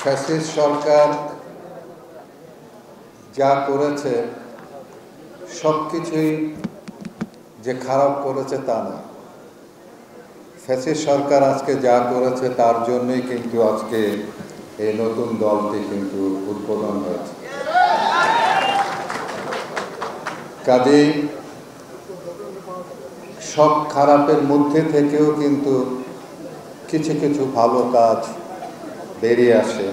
Fascist সরকার যা করেছে সব কিছুই যে খারাপ করেছে তা না। ফ্যাসিস্ট সরকার আজকে যা করেছে তার জন্যই কিন্তু আজকে এই নতুন দলটি কিন্তু উদ্বোধন হয়েছে। কাজেই সব খারাপের মধ্যে থেকেও কিন্তু কিছু কিছু ভালো কাজ বেরিয়ে আসে,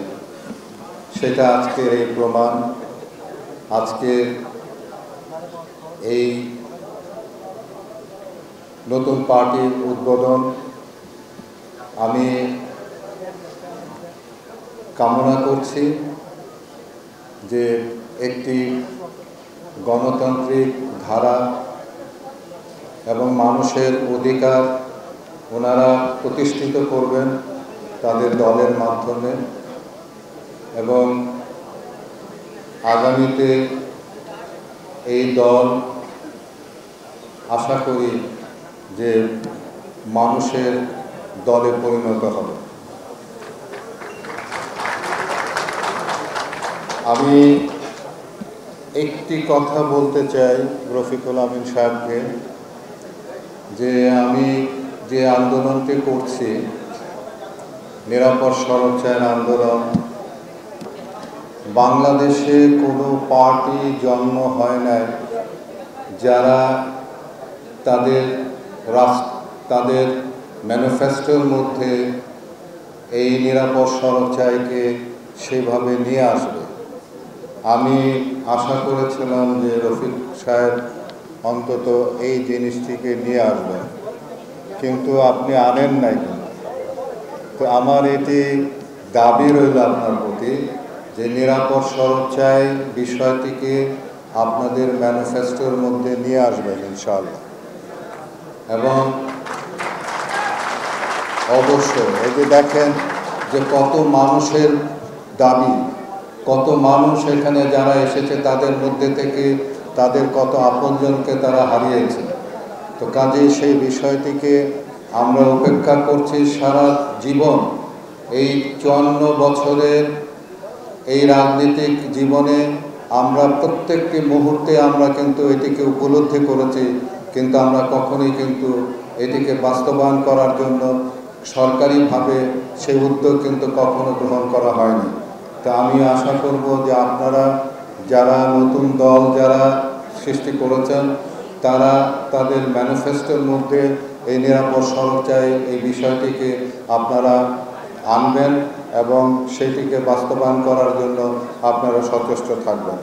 সেটা আজকের এই প্রমাণ। আজকে এই নতুন পার্টির উদ্বোধন আমি কামনা করছি যে একটি গণতান্ত্রিক ধারা এবং মানুষের অধিকার ওনারা প্রতিষ্ঠিত করবেন তাদের দলের মাধ্যমে, এবং আগামীতে এই দল আশা করি যে মানুষের দলে পরিণত হবে। আমি একটি কথা বলতে চাই রফিকুল আমিন সাহেবকে, যে আমি যে আন্দোলনটি করছি নিরাপদ সড়ক চায়না আন্দোলন, বাংলাদেশে কোনো পার্টি জন্ম হয় নাই যারা তাদের ম্যানিফেস্টোর মধ্যে এই নিরাপদ সড়ক চাইকে সেভাবে নিয়ে আসবে। আমি আশা করেছিলাম যে রফিক সাহেব অন্তত এই জিনিসটিকে নিয়ে আসবেন, কিন্তু আপনি আনেন নাই। তো আমার এটি দাবি রইল আপনার প্রতি যে নিরাপদ সড়ক চাই বিষয়টিকে আপনাদের ম্যানিফেস্টোর মধ্যে নিয়ে আসবেন ইনশাআল্লাহ। এবং অবশ্যই এই যে দেখেন যে কত মানুষের দাবি, কত মানুষ এখানে যারা এসেছে তাদের মধ্যে থেকে তাদের কত আপনজনকে তারা হারিয়েছে। তো কাজেই সেই বিষয়টিকে আমরা উপেক্ষা করছি সারা জীবন। এই 54 বছরের এই রাজনৈতিক জীবনে আমরা প্রত্যেকটি মুহূর্তে আমরা কিন্তু এটিকে উপলব্ধি করেছি, কিন্তু আমরা কখনোই কিন্তু এটিকে বাস্তবায়ন করার জন্য সরকারিভাবে সেই উদ্যোগ কিন্তু কখনো গ্রহণ করা হয়নি। তা আমি আশা করব যে আপনারা যারা নতুন দল যারা সৃষ্টি করেছেন তারা তাদের ম্যানিফেস্টোর মধ্যে এই নিরাপদ সড়ক চাই এই বিষয়টিকে আপনারা আনবেন এবং সেটিকে বাস্তবায়ন করার জন্য আপনারা সচেষ্ট থাকবেন।